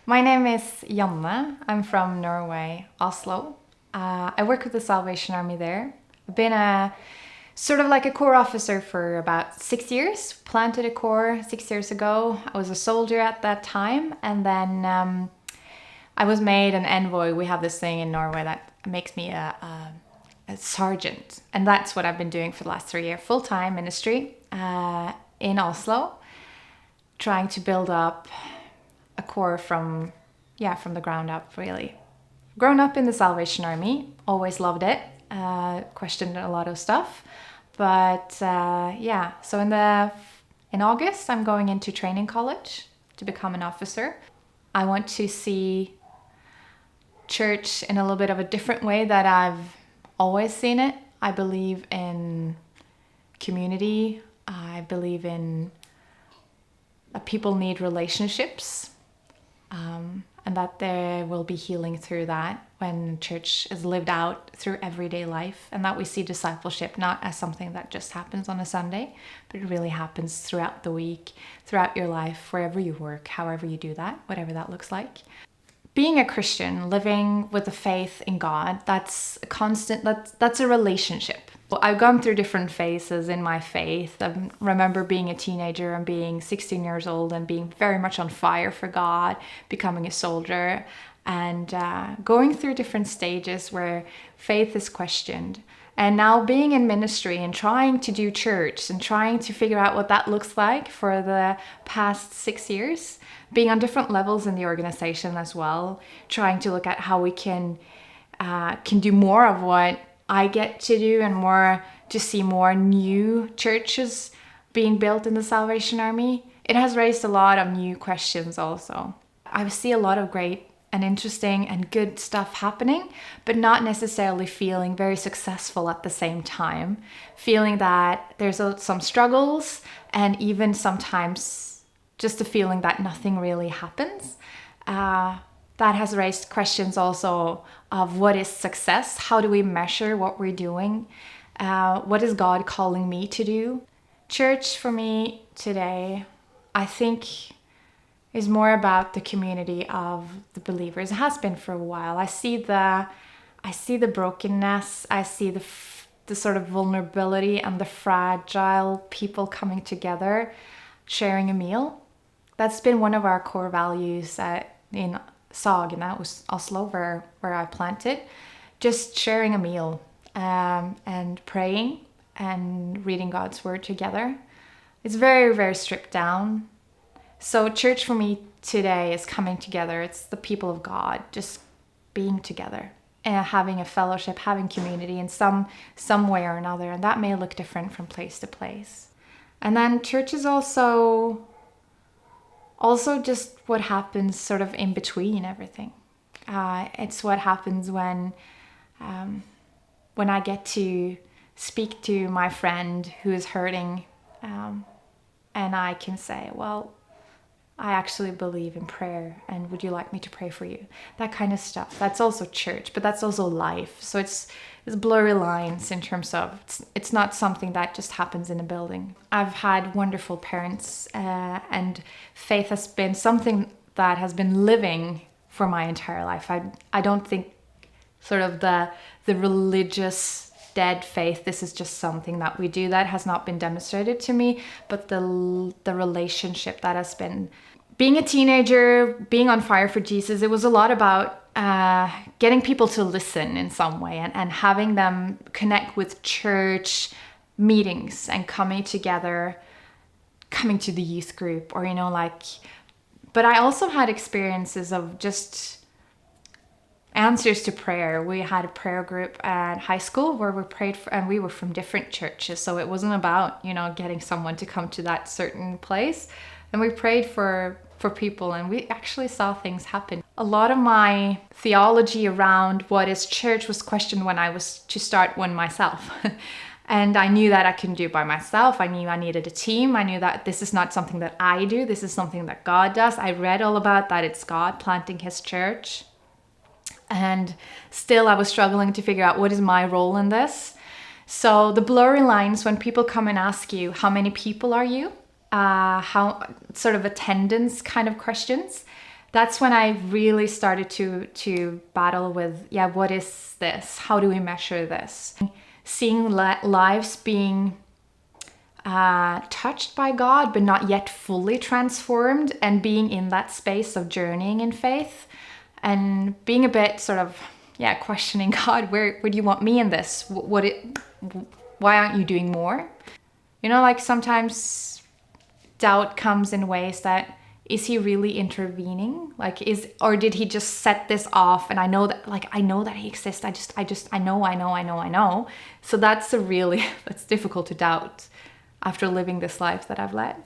My name is Janne. I'm from Norway, Oslo. I work with the Salvation Army there. I've been a sort of like a corps officer for about 6 years. Planted a corps 6 years ago. I was a soldier at that time, and then I was made an envoy. We have this thing in Norway that makes me a sergeant, and that's what I've been doing for the last 3 years. Full-time ministry in Oslo, trying to build up a corps from the ground up, really. Grown up in the Salvation Army, always loved it, questioned a lot of stuff, but so in August I'm going into training college to become an officer. I want to see church in a little bit of a different way that I've always seen it. I believe in community. I believe in people need relationships. And that there will be healing through that when church is lived out through everyday life, and that we see discipleship not as something that just happens on a Sunday, but it really happens throughout the week, throughout your life, wherever you work, however you do that, whatever that looks like. Being a Christian, living with the faith in God, that's a constant, that's a relationship. I've gone through different phases in my faith. I remember being a teenager and being 16 years old and being very much on fire for God, becoming a soldier, and going through different stages where faith is questioned. And now being in ministry and trying to do church and trying to figure out what that looks like for the past 6 years, being on different levels in the organization as well, trying to look at how we can do more of what I get to do and more to see more new churches being built in the Salvation Army. It has raised a lot of new questions also. I see a lot of great and interesting and good stuff happening, but not necessarily feeling very successful at the same time. Feeling that there's some struggles, and even sometimes just a feeling that nothing really happens. That has raised questions also of what is success? How do we measure what we're doing? What is God calling me to do? Church for me today, I think, is more about the community of the believers. It has been for a while. I see the brokenness. I see the sort of vulnerability and the fragile people coming together, sharing a meal. That's been one of our core values in Sag, and that was Oslo, where I planted. Just sharing a meal and praying and reading God's word together. It's very, very stripped down. So church for me today is coming together. It's the people of God just being together and having a fellowship, having community in some way or another. And that may look different from place to place. And then church is also just what happens sort of in between everything. It's what happens when I get to speak to my friend who is hurting, and I can say, well, I actually believe in prayer, and would you like me to pray for you? That kind of stuff. That's also church, but that's also life. So it's blurry lines in terms of it's not something that just happens in a building. I've had wonderful parents, and faith has been something that has been living for my entire life. I don't think sort of the religious dead faith, this is just something that we do, that has not been demonstrated to me, but the relationship that has been. Being a teenager, being on fire for Jesus, it was a lot about getting people to listen in some way and having them connect with church meetings and coming together, coming to the youth group, or but I also had experiences of just answers to prayer. We had a prayer group at high school where we prayed for, and we were from different churches, so it wasn't about getting someone to come to that certain place, and we prayed for people, and we actually saw things happen. A lot of my theology around what is church was questioned when I was to start one myself. And I knew that I couldn't do it by myself. I knew I needed a team. I knew that this is not something that I do. This is something that God does. I read all about that. It's God planting his church. And still I was struggling to figure out what is my role in this. So the blurry lines when people come and ask you, how many people are you? How sort of attendance kind of questions. that's when I really started to battle with, yeah, what is this? How do we measure this? Seeing lives being touched by God, but not yet fully transformed, and being in that space of journeying in faith, and being a bit sort of, yeah, questioning God, where do you want me in this? Why aren't you doing more? You know, like sometimes doubt comes in ways that, is he really intervening? Like, or did he just set this off? And I know that he exists. I know. So that's that's difficult to doubt after living this life that I've led.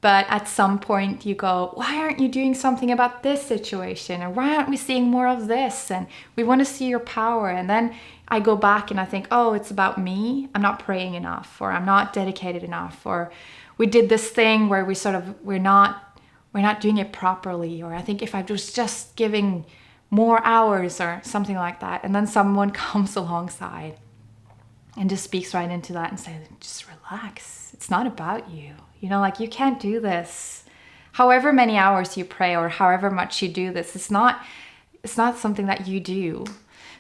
But at some point you go, why aren't you doing something about this situation? Or why aren't we seeing more of this? And we want to see your power. And then I go back and I think, oh, it's about me. I'm not praying enough, or I'm not dedicated enough, or we did this thing where we're not doing it properly. Or I think if I was just giving more hours or something like that. And then someone comes alongside and just speaks right into that and says, just relax. It's not about you. You know, like, you can't do this. However many hours you pray or however much you do this, it's not something that you do.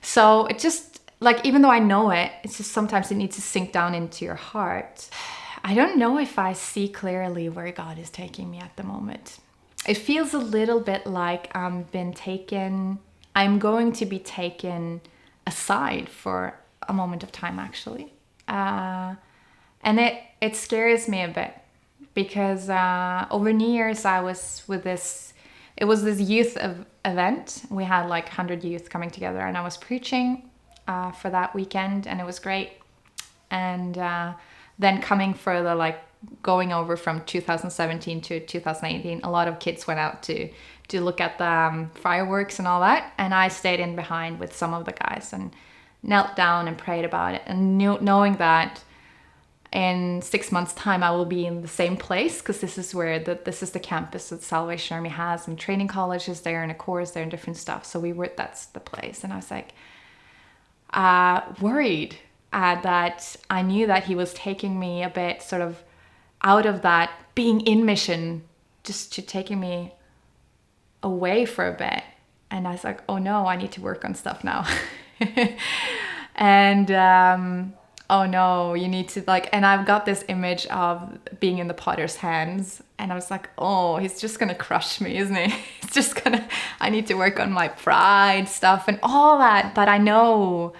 So it just, like, even though I know it, it's just sometimes it needs to sink down into your heart. I don't know if I see clearly where God is taking me at the moment. It feels a little bit like I'm going to be taken aside for a moment of time, actually. And it scares me a bit, because over New Year's I was with this youth event. We had like 100 youth coming together, and I was preaching for that weekend, and it was great. And then coming further, like going over from 2017 to 2018, a lot of kids went out to look at the fireworks and all that, and I stayed in behind with some of the guys and knelt down and prayed about it, and knowing that in 6 months' time I will be in the same place, because this is the campus that Salvation Army has, and training colleges there, and a course there, and different stuff. So that's the place. And I was like worried that I knew that he was taking me a bit sort of out of that being in mission, just to taking me away for a bit. And I was like, oh no, I need to work on stuff now. And oh no, you need to and I've got this image of being in the potter's hands, and I was like, oh, he's just gonna crush me, isn't he? I need to work on my pride stuff and all that I know.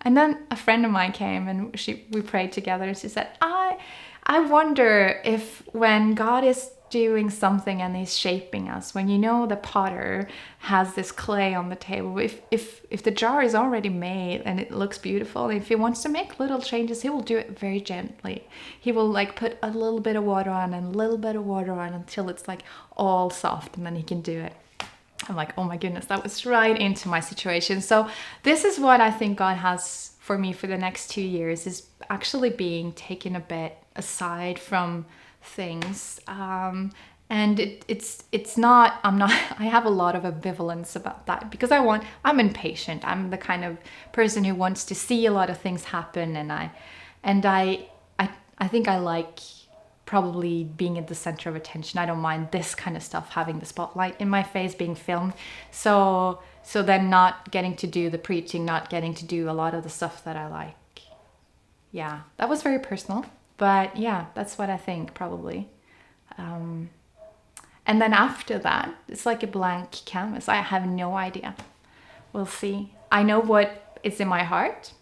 And then a friend of mine came, and we prayed together, and she said, I wonder if when God is doing something and he's shaping us, when the potter has this clay on the table, if the jar is already made and it looks beautiful, if he wants to make little changes, he will do it very gently. He will put a little bit of water on and a little bit of water on until it's all soft, and then he can do it. I'm like, oh my goodness, that was right into my situation. So this is what I think God has for me for the next 2 years, is actually being taken a bit aside from things. And it's not, I have a lot of ambivalence about that, because I'm impatient. I'm the kind of person who wants to see a lot of things happen. And I think I like probably being at the center of attention. I don't mind this kind of stuff, having the spotlight in my face, being filmed. So then not getting to do the preaching, not getting to do a lot of the stuff that I like. Yeah, that was very personal. But yeah, that's what I think, probably. And then after that, it's like a blank canvas. I have no idea. We'll see. I know what is in my heart.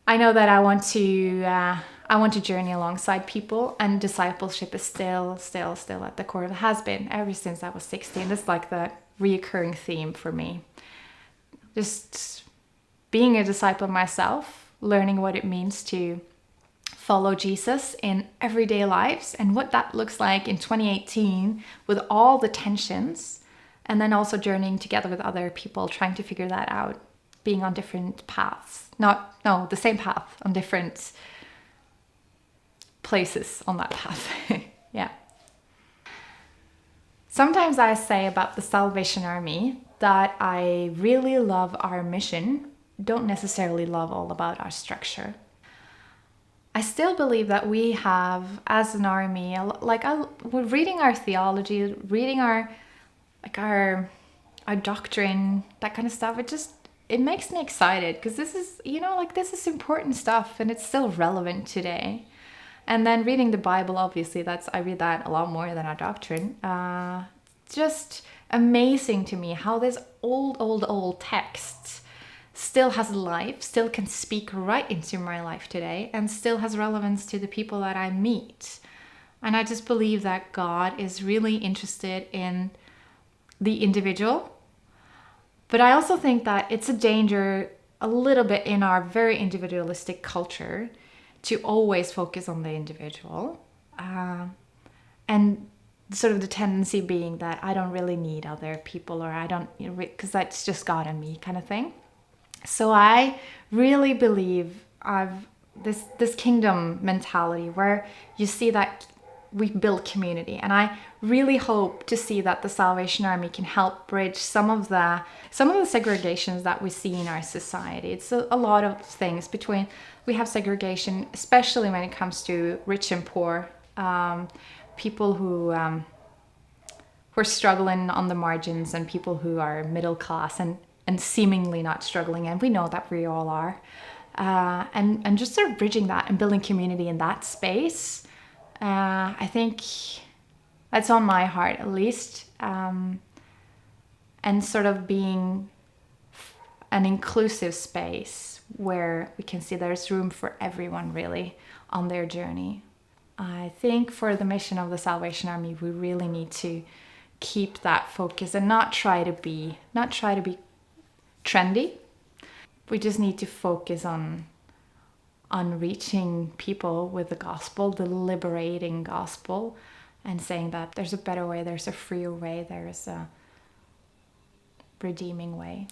I know that I want to journey alongside people, and discipleship is still at the core. It has been ever since I was 16. It's like the reoccurring theme for me. Just being a disciple myself, learning what it means to follow Jesus in everyday lives, and what that looks like in 2018 with all the tensions, and then also journeying together with other people, trying to figure that out, being on different paths. The same path, on different places on that path. Yeah. Sometimes I say about the Salvation Army that I really love our mission, don't necessarily love all about our structure. I still believe that we have, as an army, reading our theology, reading our like our doctrine, that kind of stuff. It makes me excited because this is, like this is important stuff and it's still relevant today. And then reading the Bible, obviously, I read that a lot more than our doctrine. Just amazing to me how this old text still has life, still can speak right into my life today, and still has relevance to the people that I meet. And I just believe that God is really interested in the individual. But I also think that it's a danger a little bit in our very individualistic culture to always focus on the individual. And sort of the tendency being that I don't really need other people, or I don't, because that's just God and me kind of thing. So I really believe this kingdom mentality where you see that we build community, and I really hope to see that the Salvation Army can help bridge some of the segregations that we see in our society. It's a lot of things between. We have segregation, especially when it comes to rich and poor, people who are struggling on the margins, and people who are middle class and seemingly not struggling, and we know that we all are. And just sort of bridging that and building community in that space. I think that's on my heart, at least. And sort of being an inclusive space where we can see there's room for everyone really on their journey. I think for the mission of the Salvation Army, we really need to keep that focus and not try to be trendy. We just need to focus on reaching people with the gospel, the liberating gospel, and saying that there's a better way, there's a freer way, there's a redeeming way.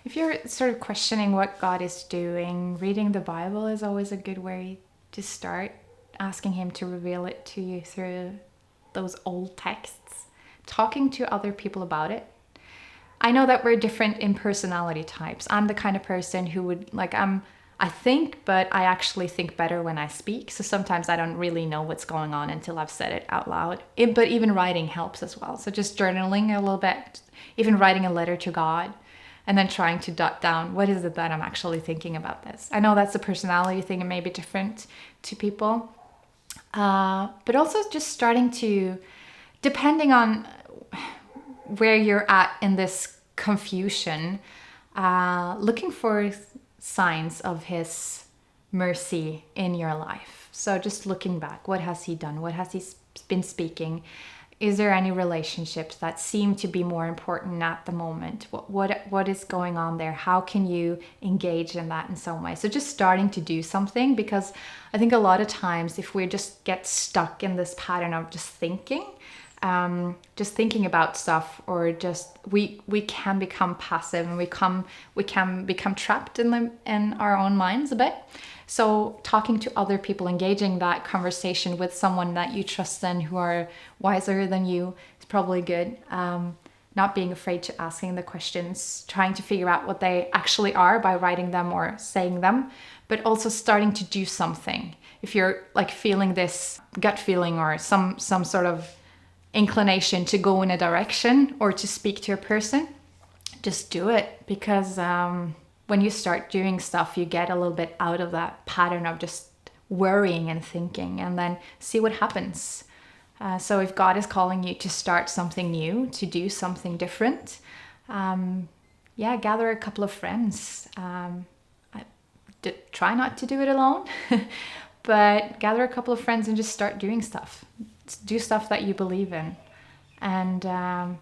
If you're sort of questioning what God is doing, reading the Bible is always a good way to start, asking Him to reveal it to you through those old texts, talking to other people about it. I know that we're different in personality types. I'm the kind of person who would, I think, but I actually think better when I speak. So sometimes I don't really know what's going on until I've said it out loud. But even writing helps as well. So just journaling a little bit, even writing a letter to God, and then trying to jot down, what is it that I'm actually thinking about this? I know that's a personality thing and may be different to people. But also just starting to, depending on where you're at in this confusion, looking for signs of His mercy in your life. So just looking back, what has He done? What has He been speaking? Is there any relationships that seem to be more important at the moment? What is going on there? How can you engage in that in some way? So just starting to do something, because I think a lot of times if we just get stuck in this pattern of just thinking about stuff, or just we can become passive, and we can become trapped in our own minds a bit. So talking to other people, engaging that conversation with someone that you trust and who are wiser than you is probably good. Not being afraid to asking the questions, trying to figure out what they actually are by writing them or saying them, but also starting to do something. If you're like feeling this gut feeling or some sort of inclination to go in a direction or to speak to a person, just do it. Because when you start doing stuff, you get a little bit out of that pattern of just worrying and thinking, and then see what happens. So if God is calling you to start something new, to do something different, gather a couple of friends. Try not to do it alone, but gather a couple of friends and just start doing stuff. Do stuff that you believe in. And I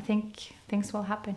think things will happen.